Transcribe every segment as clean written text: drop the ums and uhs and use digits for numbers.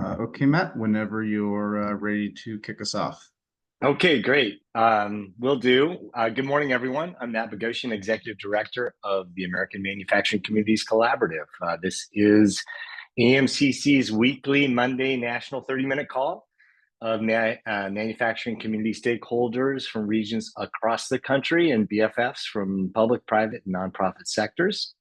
Okay, Matt, whenever you're ready to kick us off. Okay, great. Will do. Good morning, everyone. I'm Matt Bogosian, Executive Director of the American Manufacturing Communities Collaborative. This is AMCC's weekly Monday national 30-minute call of manufacturing community stakeholders from regions across the country and BFFs from public, private, and nonprofit sectors.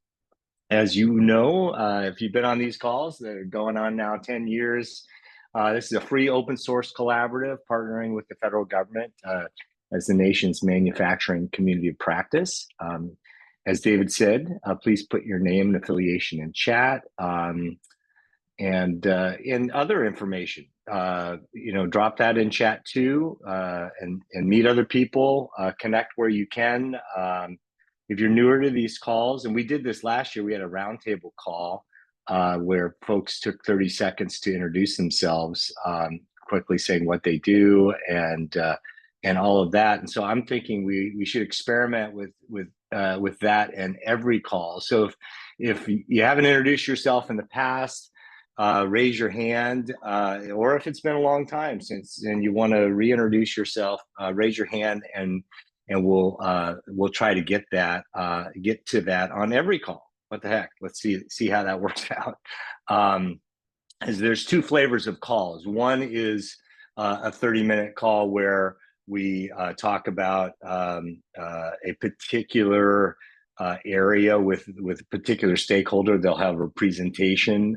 As you know, if you've been on these calls, they're going on now 10 years. This is a free open source collaborative partnering with the federal government as the nation's manufacturing community of practice. As David said, please put your name and affiliation in chat and in other information. Drop that in chat too and meet other people, connect where you can. If you're newer to these calls, and we did this last year, we had a roundtable call where folks took 30 seconds to introduce themselves, quickly saying what they do and all of that. And so I'm thinking we should experiment with that and every call. So if you haven't introduced yourself in the past, raise your hand, or if it's been a long time since and you want to reintroduce yourself, raise your hand and we'll try to get to that on every call. What the heck? Let's see how that works out. As there's two flavors of calls. One is a 30-minute call where we talk about a particular area with a particular stakeholder. They'll have a presentation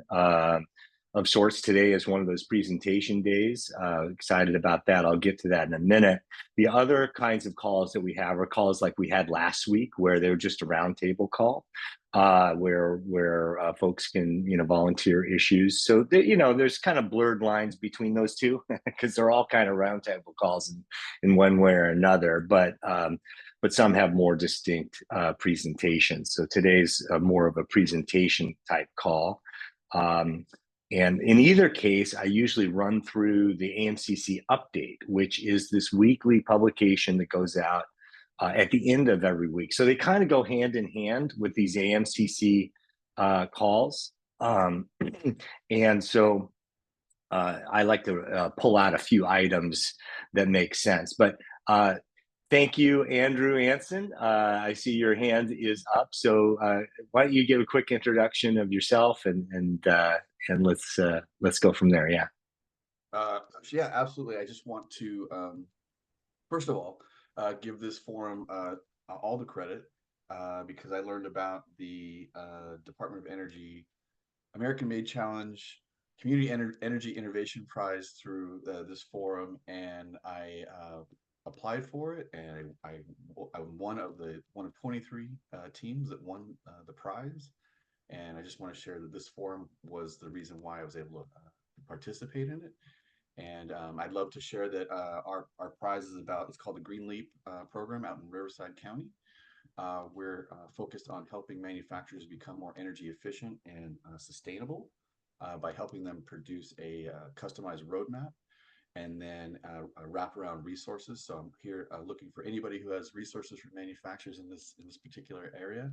of sorts. Today is one of those presentation days. Excited about that. I'll get to that in a minute. The other kinds of calls that we have are calls like we had last week, where they were just a roundtable call, where folks can volunteer issues. So there's kind of blurred lines between those two because they're all kind of roundtable calls in one way or another. But some have more distinct presentations. So today's more of a presentation type call. And in either case, I usually run through the AMCC update, which is this weekly publication that goes out at the end of every week. So they kind of go hand in hand with these AMCC calls. And so I like to pull out a few items that make sense. But thank you, Andrew Anson. I see your hand is up. So why don't you give a quick introduction of yourself and let's go from there. Yeah. Yeah, absolutely. I just want to first of all give this forum all the credit because I learned about the Department of Energy American Made Challenge Community Energy Innovation Prize through this forum, and I applied for it, and I'm one of 23 teams that won the prize. And I just want to share that this forum was the reason why I was able to participate in it. And I'd love to share that our prize is it's called the Green Leap program out in Riverside County. We're focused on helping manufacturers become more energy efficient and sustainable by helping them produce a customized roadmap and then wrap around resources. So I'm here looking for anybody who has resources for manufacturers in this particular area.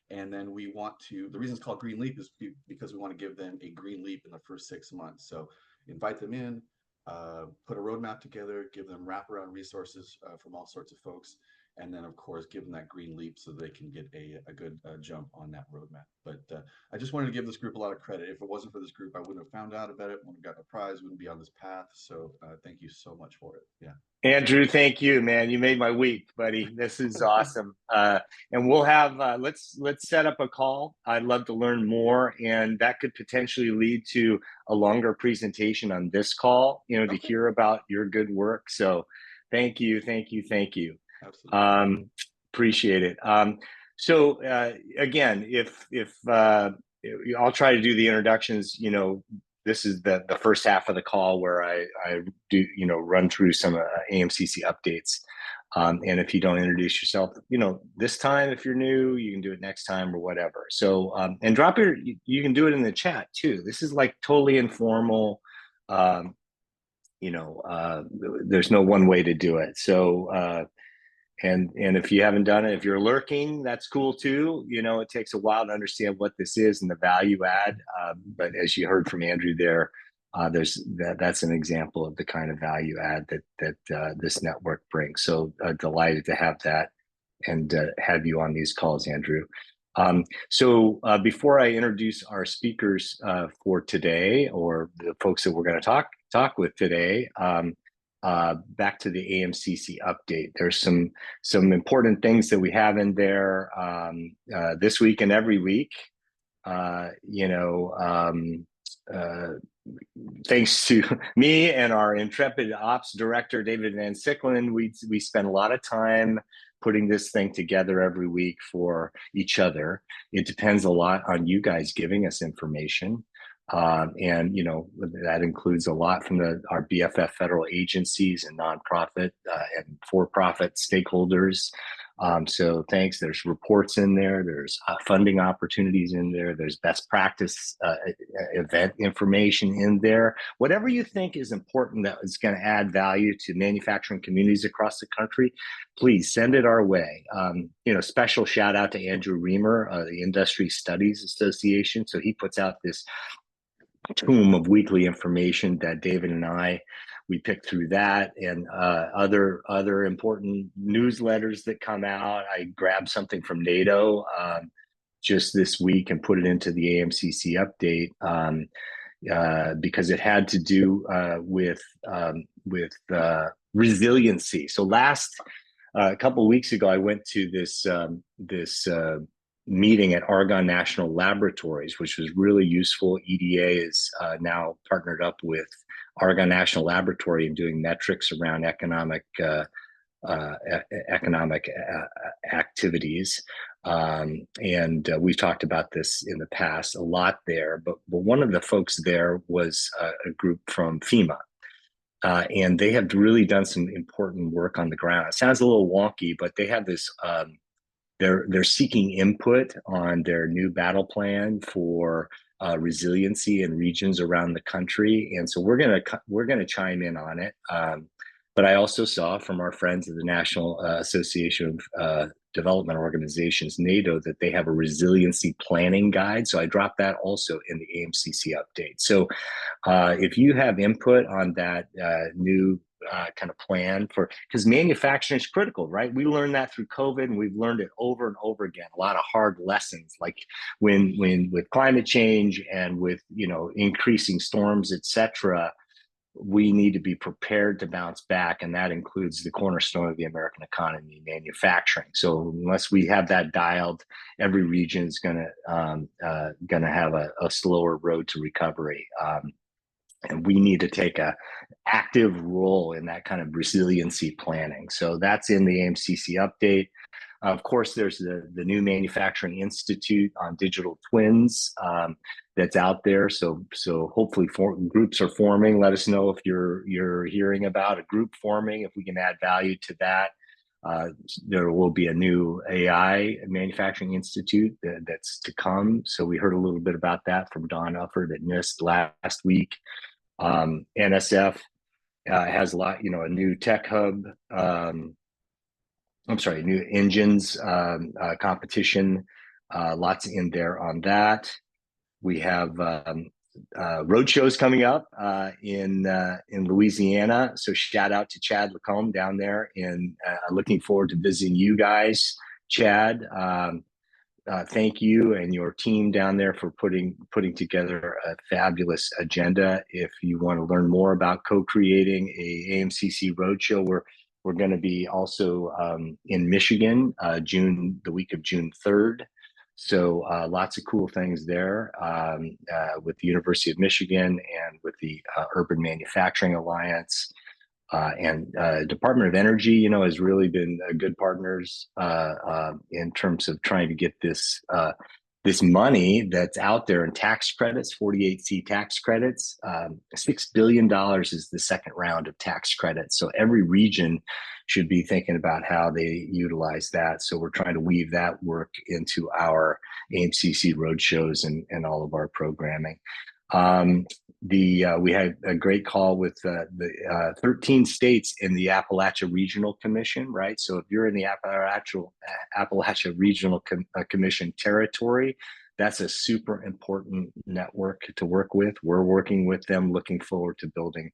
And then we want to, the reason it's called Green Leap is because we want to give them a green leap in the first 6 months. So invite them in, put a roadmap together, give them wraparound resources from all sorts of folks, and then of course give them that green leap so they can get a good jump on that roadmap. But I just wanted to give this group a lot of credit. If it wasn't for this group, I wouldn't have found out about it, wouldn't have gotten a prize, wouldn't be on this path. So thank you so much for it. Yeah. Andrew, thank you, man. You made my week, buddy. This is awesome. And we'll have let's set up a call. I'd love to learn more, and that could potentially lead to a longer presentation on this call. To hear about your good work. So, thank you. Absolutely. Appreciate it. So again, if I'll try to do the introductions. This is the first half of the call where I do run through some AMCC updates. And if you don't introduce yourself, this time, if you're new, you can do it next time or whatever. So and you can do it in the chat too. This is like totally informal. There's no one way to do it. So and if you haven't done it, if you're lurking, that's cool too. It takes a while to understand what this is and the value add. But as you heard from Andrew there, That's an example of the kind of value add that this network brings. So delighted to have that and have you on these calls, Andrew. So before I introduce our speakers for today, or the folks that we're going to talk with today, back to the AMCC update. There's some important things that we have in there this week and every week. Thanks to me and our intrepid ops director, David Van Sicklen, we spend a lot of time putting this thing together every week for each other. It depends a lot on you guys giving us information. And that includes a lot from our BFF federal agencies and nonprofit and for-profit stakeholders. So thanks. There's reports in there. There's funding opportunities in there. There's best practice event information in there. Whatever you think is important that is going to add value to manufacturing communities across the country, please send it our way. Special shout out to Andrew Reamer, the Industry Studies Association. So he puts out this tome of weekly information that David and we pick through that, and other important newsletters that come out. I grabbed something from NATO just this week and put it into the AMCC update because it had to do with resiliency. So a couple of weeks ago, I went to this meeting at Argonne National Laboratories, which was really useful. EDA is now partnered up with Argonne National Laboratory and doing metrics around economic activities. And we've talked about this in the past a lot there, but one of the folks there was a group from FEMA. And they have really done some important work on the ground. It sounds a little wonky, but they have this they're seeking input on their new battle plan for resiliency in regions around the country, and so we're gonna chime in on it. But I also saw from our friends at the National Association of Development Organizations, NATO, that they have a resiliency planning guide. So I dropped that also in the AMCC update. So if you have input on that new kind of plan because manufacturing is critical, right? We learned that through COVID, and we've learned it over and over again. A lot of hard lessons, like when with climate change and with increasing storms, etc. We need to be prepared to bounce back, and that includes the cornerstone of the American economy, manufacturing. So unless we have that dialed, every region is gonna have a slower road to recovery. And we need to take an active role in that kind of resiliency planning. So that's in the AMCC update. Of course, there's the new Manufacturing Institute on digital twins that's out there. So hopefully groups are forming. Let us know if you're hearing about a group forming, if we can add value to that. There will be a new AI Manufacturing Institute that's to come. So we heard a little bit about that from Don Ufford at NIST last week. NSF has a lot, a new tech hub. New engines competition. Lots in there on that. We have road shows coming up in Louisiana. So shout out to Chad Lacombe down there, and looking forward to visiting you guys, Chad. Thank you and your team down there for putting together a fabulous agenda. If you want to learn more about co-creating a AMCC roadshow, we're going to be also in Michigan, the week of June 3rd. So lots of cool things there with the University of Michigan and with the Urban Manufacturing Alliance. And Department of Energy, has really been good partners in terms of trying to get this money that's out there in tax credits, 48C tax credits. $6 billion is the second round of tax credits. So every region should be thinking about how they utilize that. So we're trying to weave that work into our AMCC roadshows and all of our programming. We had a great call with the 13 states in the Appalachia Regional Commission, right? So if you're in the Appalachia Regional Commission territory, that's a super important network to work with. We're working with them, looking forward to building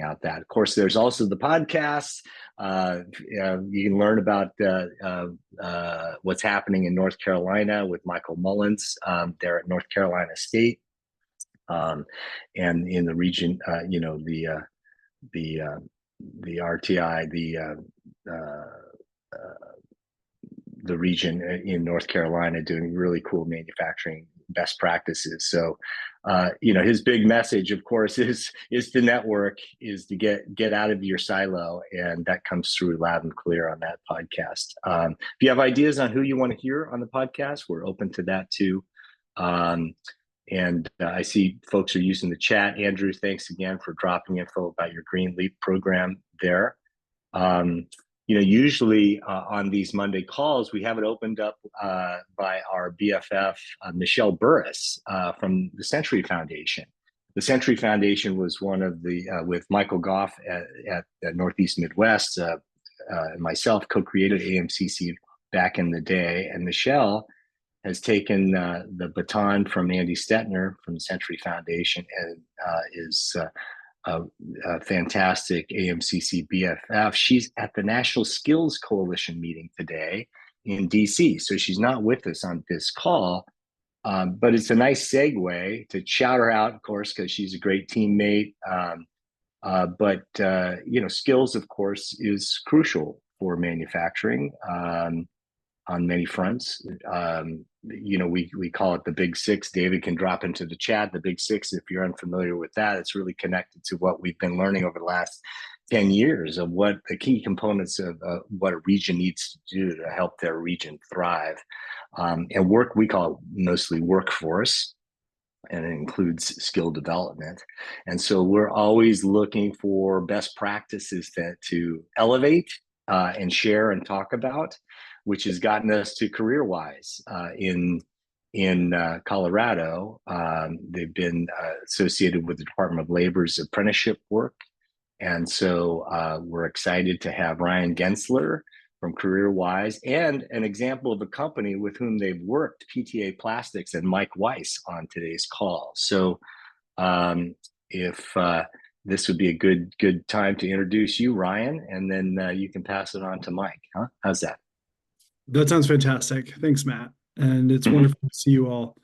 out that. Of course, there's also the podcast. You can learn about what's happening in North Carolina with Michael Mullins there at North Carolina State, and in the region, the RTI, the region in North Carolina, doing really cool manufacturing best practices. So, his big message, of course, is to network, is to get out of your silo, and that comes through loud and clear on that podcast. If you have ideas on who you want to hear on the podcast, we're open to that too. And I see folks are using the chat. Andrew, thanks again for dropping info about your Green Leap program there. Usually on these Monday calls, we have it opened up by our BFF, Michelle Burris from the Century Foundation. The Century Foundation was one of the, with Michael Goff at Northeast Midwest, and myself co-created AMCC back in the day. And Michelle has taken the baton from Andy Stetner from the Century Foundation, and is a fantastic AMCC BFF. She's at the National Skills Coalition meeting today in DC. So she's not with us on this call, but it's a nice segue to shout her out, of course, because she's a great teammate. But skills, of course, is crucial for manufacturing on many fronts. We call it the Big Six. David can drop into the chat. The Big Six, if you're unfamiliar with that, it's really connected to what we've been learning over the last 10 years of what the key components of what a region needs to do to help their region thrive. And work, we call it mostly workforce, and it includes skill development. And so we're always looking for best practices to elevate and share and talk about, which has gotten us to CareerWise in Colorado. They've been associated with the Department of Labor's apprenticeship work. And so we're excited to have Ryan Gensler from CareerWise, and an example of a company with whom they've worked, PTA Plastics, and Mike Weiss on today's call. So if this would be a good time to introduce you, Ryan, and then you can pass it on to Mike. Huh? How's that? That sounds fantastic. Thanks, Matt. And it's wonderful to see you all.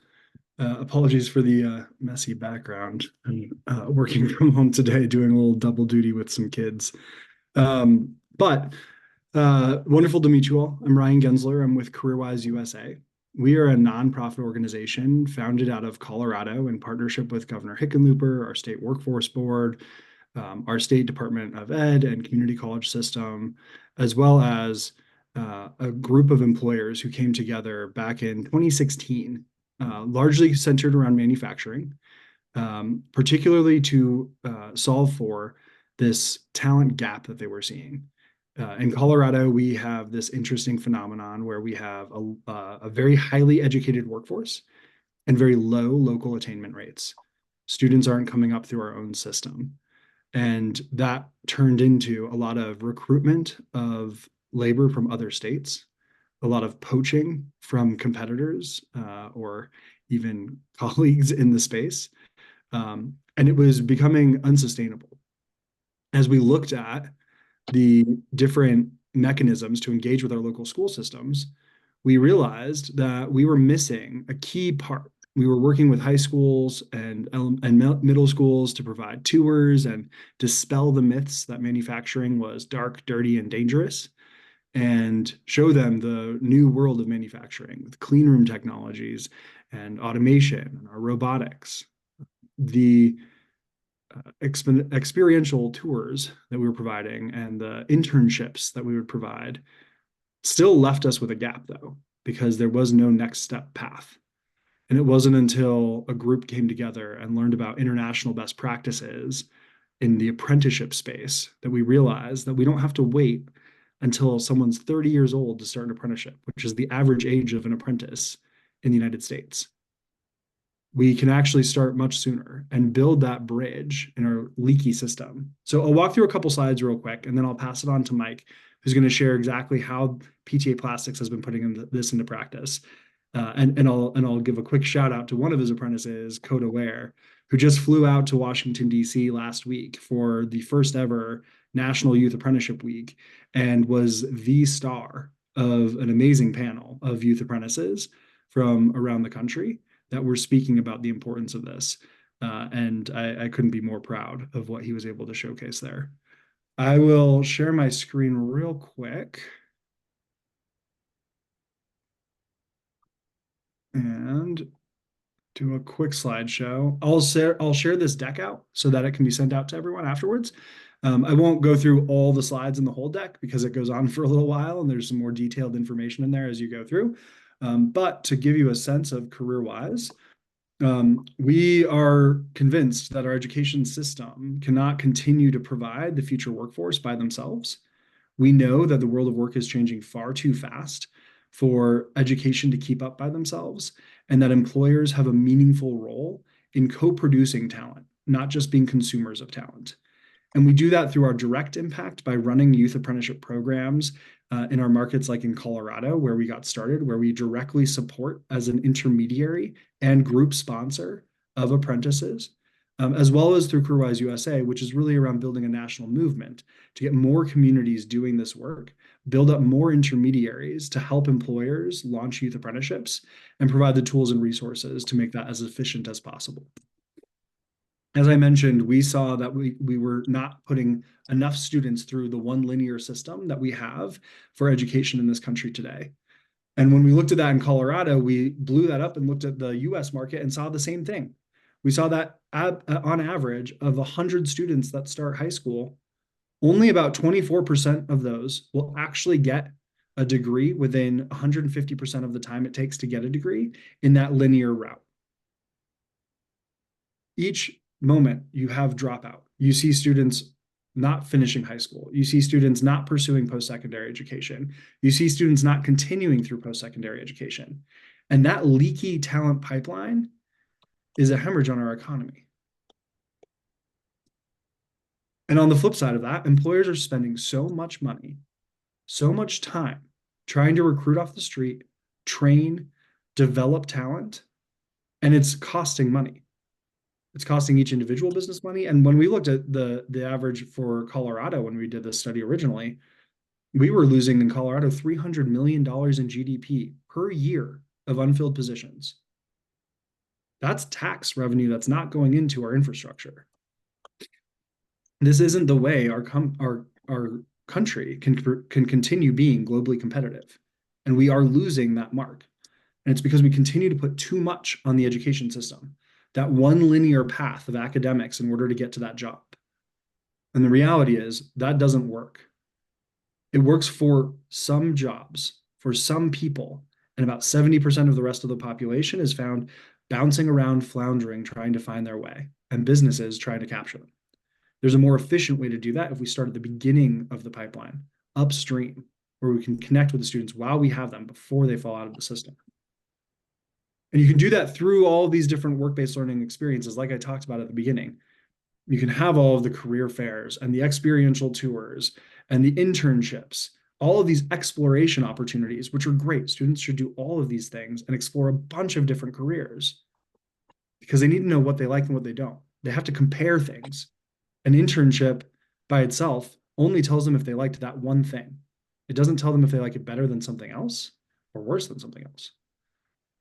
Apologies for the messy background. I'm working from home today, doing a little double duty with some kids. But wonderful to meet you all. I'm Ryan Gensler. I'm with CareerWise USA. We are a nonprofit organization founded out of Colorado in partnership with Governor Hickenlooper, our state workforce board, our state Department of Ed and community college system, as well as a group of employers who came together back in 2016, largely centered around manufacturing, particularly to solve for this talent gap that they were seeing. In Colorado, we have this interesting phenomenon where we have a very highly educated workforce and very low local attainment rates. Students aren't coming up through our own system. And that turned into a lot of recruitment of labor from other states, a lot of poaching from competitors or even colleagues in the space. And it was becoming unsustainable. As we looked at the different mechanisms to engage with our local school systems, we realized that we were missing a key part. We were working with high schools and middle schools to provide tours and dispel the myths that manufacturing was dark, dirty, and dangerous, and show them the new world of manufacturing with clean room technologies and automation and our robotics. The experiential tours that we were providing and the internships that we would provide still left us with a gap, though, because there was no next step path. And it wasn't until a group came together and learned about international best practices in the apprenticeship space that we realized that we don't have to wait until someone's 30 years old to start an apprenticeship, which is the average age of an apprentice in the United States. We can actually start much sooner and build that bridge in our leaky system. So I'll walk through a couple slides real quick, and then I'll pass it on to Mike, who's going to share exactly how PTA Plastics has been putting this into practice. And I'll give a quick shout out to one of his apprentices, Coda Ware, who just flew out to Washington, D.C. last week for the first ever National Youth Apprenticeship Week and was the star of an amazing panel of youth apprentices from around the country that were speaking about the importance of this. And I couldn't be more proud of what he was able to showcase there. I will share my screen real quick. And do a quick slideshow. I'll share this deck out so that it can be sent out to everyone afterwards. I won't go through all the slides in the whole deck because it goes on for a little while and there's some more detailed information in there as you go through. But to give you a sense of CareerWise, we are convinced that our education system cannot continue to provide the future workforce by themselves. We know that the world of work is changing far too fast for education to keep up by themselves, and that employers have a meaningful role in co-producing talent, not just being consumers of talent. And we do that through our direct impact by running youth apprenticeship programs in our markets, like in Colorado, where we got started, where we directly support as an intermediary and group sponsor of apprentices, as well as through CareerWise USA, which is really around building a national movement to get more communities doing this work, build up more intermediaries to help employers launch youth apprenticeships, and provide the tools and resources to make that as efficient as possible. As I mentioned, we saw that we were not putting enough students through the one linear system that we have for education in this country today. And when we looked at that in Colorado, we blew that up and looked at the US market and saw the same thing. We saw that on average of 100 students that start high school, only about 24% of those will actually get a degree within 150% of the time it takes to get a degree in that linear route. Each moment you have dropout. You see students not finishing high school. You see students not pursuing post-secondary education. You see students not continuing through post-secondary education. And that leaky talent pipeline is a hemorrhage on our economy. And on the flip side of that, employers are spending so much money, so much time trying to recruit off the street, train, develop talent, and it's costing money. It's costing each individual business money. And when we looked at the average for Colorado, when we did this study originally, we were losing in Colorado $300 million in GDP per year of unfilled positions. That's tax revenue that's not going into our infrastructure. This isn't the way our country can continue being globally competitive. And we are losing that mark. And it's because we continue to put too much on the education system, that one linear path of academics in order to get to that job. And the reality is that doesn't work. It works for some jobs, for some people, and about 70% of the rest of the population is found bouncing around, floundering, trying to find their way, and businesses trying to capture them. There's a more efficient way to do that if we start at the beginning of the pipeline, upstream, where we can connect with the students while we have them before they fall out of the system. And you can do that through all these different work-based learning experiences, like I talked about at the beginning. You can have all of the career fairs and the experiential tours and the internships, all of these exploration opportunities, which are great. Students should do all of these things and explore a bunch of different careers because they need to know what they like and what they don't. They have to compare things. An internship by itself only tells them if they liked that one thing. It doesn't tell them if they like it better than something else or worse than something else.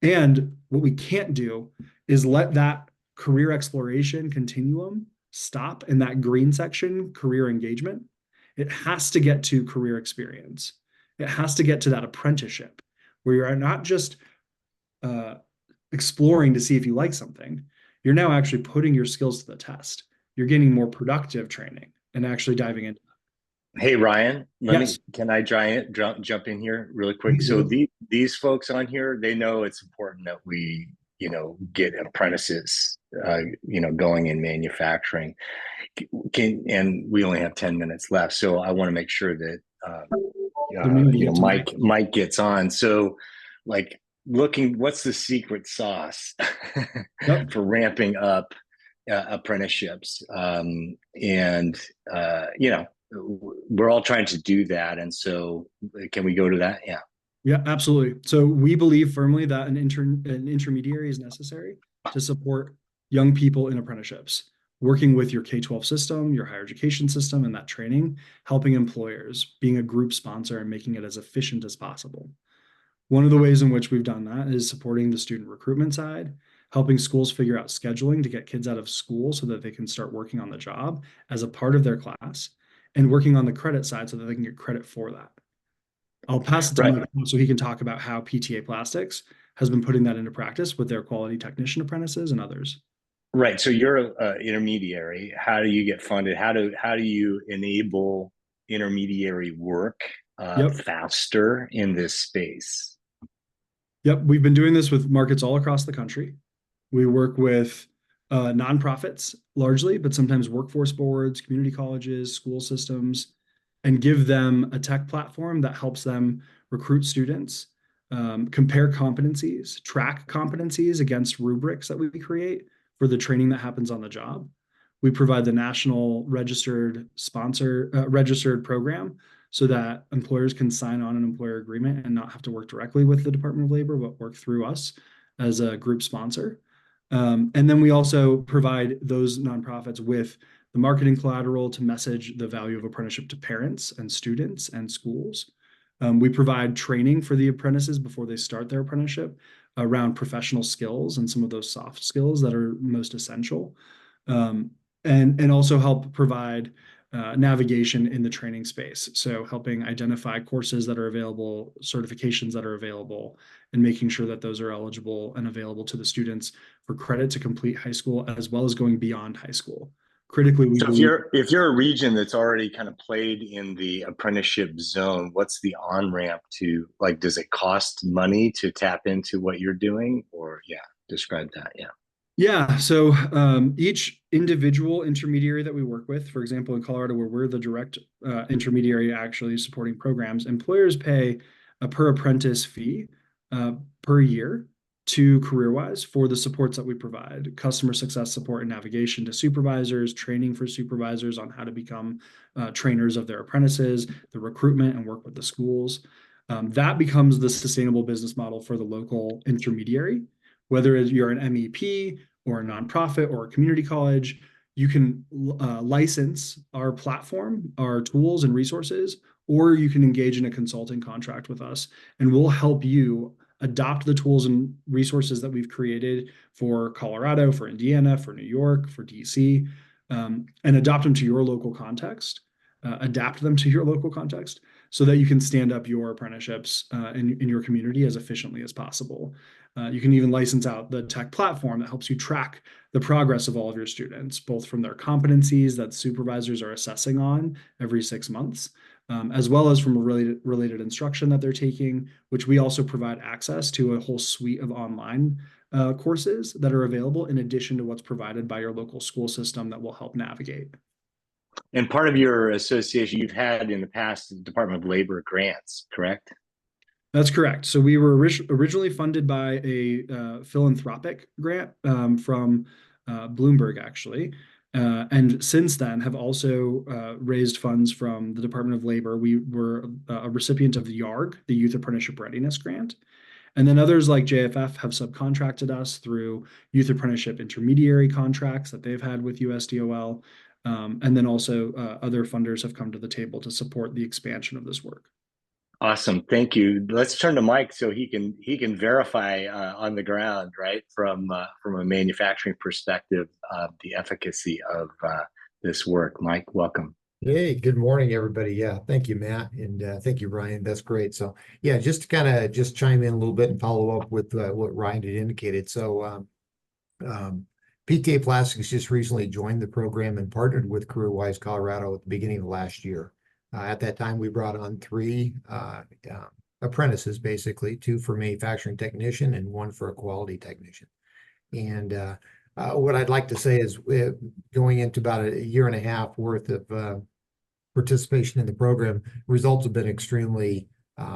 And what we can't do is let that career exploration continuum stop in that green section, career engagement. It has to get to career experience. It has to get to that apprenticeship where you're not just exploring to see if you like something. You're now actually putting your skills to the test. You're getting more productive training and actually diving into that. Hey, Ryan, Yes. can I jump in here really quick? So these folks on here, they know it's important that we, get apprentices, going in manufacturing. And we only have 10 minutes left. So I want to make sure that, Mike gets on. So like what's the secret sauce for ramping up apprenticeships? We're all trying to do that. And so can we go to that? Yeah. Yeah, absolutely. So we believe firmly that an intermediary is necessary to support young people in apprenticeships, working with your K-12 system, your higher education system, and that training, helping employers, being a group sponsor, and making it as efficient as possible. One of the ways in which we've done that is supporting the student recruitment side, helping schools figure out scheduling to get kids out of school so that they can start working on the job as a part of their class, and working on the credit side so that they can get credit for that. I'll pass it to Right. Mike so he can talk about how PTA Plastics has been putting that into practice with their quality technician apprentices and others. Right. So you're an intermediary. How do you get funded? How do you enable intermediary work Yep. faster in this space? Yep. We've been doing this with markets all across the country. We work with nonprofits largely, but sometimes workforce boards, community colleges, school systems, and give them a tech platform that helps them recruit students, compare competencies, track competencies against rubrics that we create for the training that happens on the job. We provide the national registered registered program so that employers can sign on an employer agreement and not have to work directly with the Department of Labor, but work through us as a group sponsor. And then we also provide those nonprofits with the marketing collateral to message the value of apprenticeship to parents and students and schools. We provide training for the apprentices before they start their apprenticeship around professional skills and some of those soft skills that are most essential. And also help provide navigation in the training space. So helping identify courses that are available, certifications that are available, and making sure that those are eligible and available to the students for credit to complete high school, as well as going beyond high school. Critically, we So believe if you're a region that's already kind of played in the apprenticeship zone, what's the on ramp to, like, does it cost money to tap into what you're doing? Or describe that. Yeah. Yeah, so each individual intermediary that we work with, for example, in Colorado, where we're the direct intermediary actually supporting programs, employers pay a per apprentice fee per year to CareerWise for the supports that we provide, customer success support and navigation to supervisors, training for supervisors on how to become trainers of their apprentices, the recruitment and work with the schools. That becomes the sustainable business model for the local intermediary. Whether you're an MEP or a nonprofit or a community college, you can license our platform, our tools and resources, or you can engage in a consulting contract with us, and we'll help you adopt the tools and resources that we've created for Colorado, for Indiana, for New York, for DC, and adopt them to your local context, adapt them to your local context so that you can stand up your apprenticeships in your community as efficiently as possible. You can even license out the tech platform that helps you track the progress of all of your students, both from their competencies that supervisors are assessing on every 6 months, as well as from a related instruction that they're taking, which we also provide access to a whole suite of online courses that are available in addition to what's provided by your local school system that will help navigate. And part of your association, you've had in the past the Department of Labor grants, correct? That's correct. So we were originally funded by a philanthropic grant from Bloomberg, actually. And since then have also raised funds from the Department of Labor. We were a recipient of the YARG, the Youth Apprenticeship Readiness Grant. And then others like JFF have subcontracted us through youth apprenticeship intermediary contracts that they've had with USDOL. And then also other funders have come to the table to support the expansion of this work. Awesome, thank you. Let's turn to Mike so he can verify on the ground, right, from a manufacturing perspective, the efficacy of this work. Mike, welcome. Hey, good morning, everybody. Yeah, thank you, Matt, and thank you, Ryan. That's great. So, yeah, just to kind of just chime in a little bit and follow up with what Ryan had indicated. So, PTA Plastics just recently joined the program and partnered with CareerWise Colorado at the beginning of last year. At that time, we brought on 3 apprentices, basically 2 for manufacturing technician and 1 for a quality technician. And what I'd like to say is going into about a year and a half worth of participation in the program, results have been extremely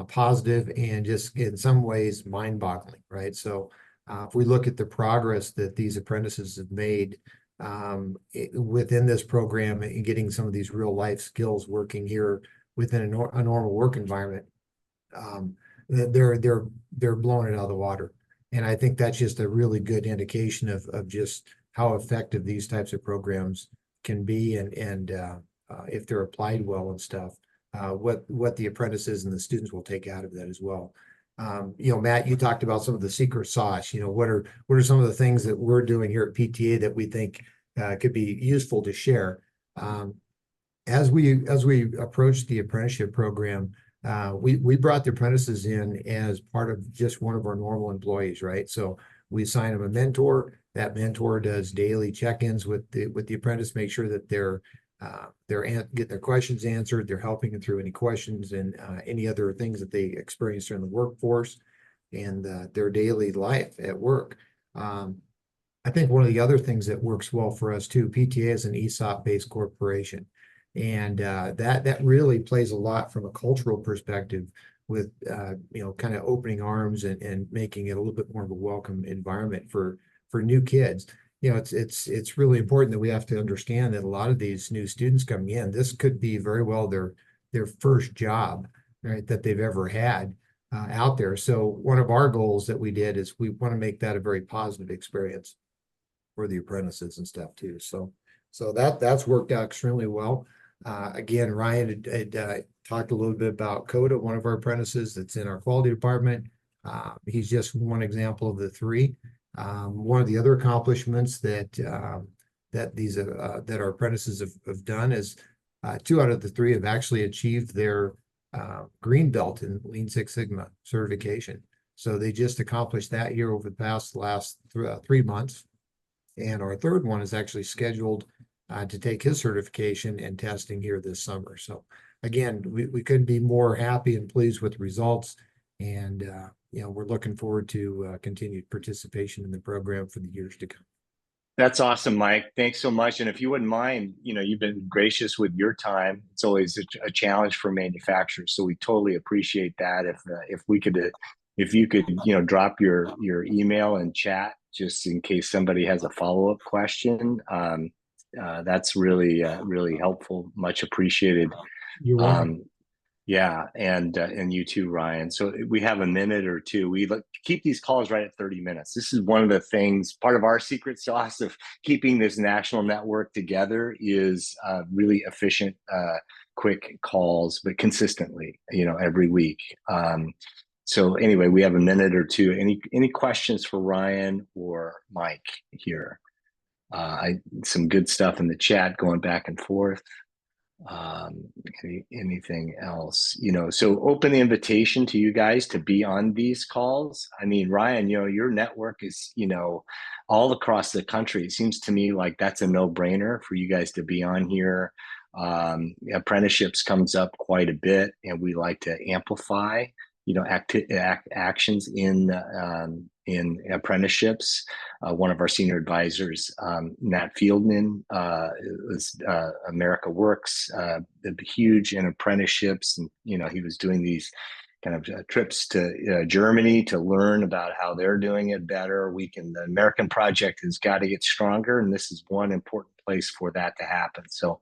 positive and just in some ways mind-boggling, right? So if we look at the progress that these apprentices have made within this program and getting some of these real life skills working here within a normal work environment, they're blowing it out of the water. And I think that's just a really good indication of just how effective these types of programs can be, and if they're applied well and stuff, what the apprentices and the students will take out of that as well. Matt, you talked about some of the secret sauce. What are some of the things that we're doing here at PTA that we think could be useful to share? As we approach the apprenticeship program, we brought the apprentices in as part of just one of our normal employees, right? So we assign them a mentor. That mentor does daily check-ins with the apprentice, make sure that they're getting their questions answered. They're helping them through any questions and any other things that they experience during the workforce and their daily life at work. I think one of the other things that works well for us too, PTA is an ESOP-based corporation. And that really plays a lot from a cultural perspective with, kind of opening arms and making it a little bit more of a welcome environment for new kids. It's really important that we have to understand that a lot of these new students coming in, this could be very well their first job, right, that they've ever had out there. So one of our goals that we did is we want to make that a very positive experience for the apprentices and stuff too. So that's worked out extremely well. Again, Ryan had talked a little bit about Coda, one of our apprentices that's in our quality department. He's just one example of the three. One of the other accomplishments that our apprentices have done is 2 out of the 3 have actually achieved their green belt in Lean Six Sigma certification. So they just accomplished that here over the last 3 months. And our third one is actually scheduled to take his certification and testing here this summer. So again, we couldn't be more happy and pleased with the results. And, we're looking forward to continued participation in the program for the years to come. That's awesome, Mike. Thanks so much. And if you wouldn't mind, you've been gracious with your time. It's always a challenge for manufacturers. So we totally appreciate that. If you could, drop your email and chat just in case somebody has a follow-up question. That's really, really helpful. Much appreciated. You're welcome. Yeah, and you too, Ryan. So we have a minute or two. We keep these calls right at 30 minutes. This is one of the things, part of our secret sauce of keeping this national network together is really efficient, quick calls, but consistently, every week. So anyway, we have a minute or two. Any questions for Ryan or Mike here? Some good stuff in the chat going back and forth. Anything else? So open invitation to you guys to be on these calls. I mean, Ryan, your network is, all across the country. It seems to me like that's a no-brainer for you guys to be on here. Apprenticeships comes up quite a bit, and we like to amplify actions in apprenticeships. One of our senior advisors, Matt Fieldman, was America Works, huge in apprenticeships, and he was doing these kind of trips to Germany to learn about how they're doing it better. The American Project has got to get stronger, and this is one important place for that to happen. So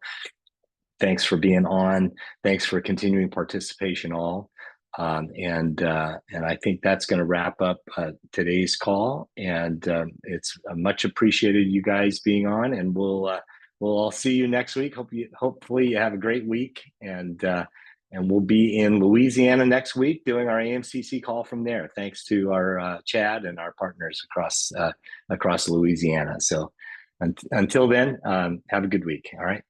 thanks for being on. Thanks for continuing participation all. And I think that's going to wrap up today's call. And it's much appreciated you guys being on. And we'll all see you next week. Hopefully you have a great week. And we'll be in Louisiana next week doing our AMCC call from there. Thanks to our Chad and our partners across Louisiana. So until then, have a good week. All right.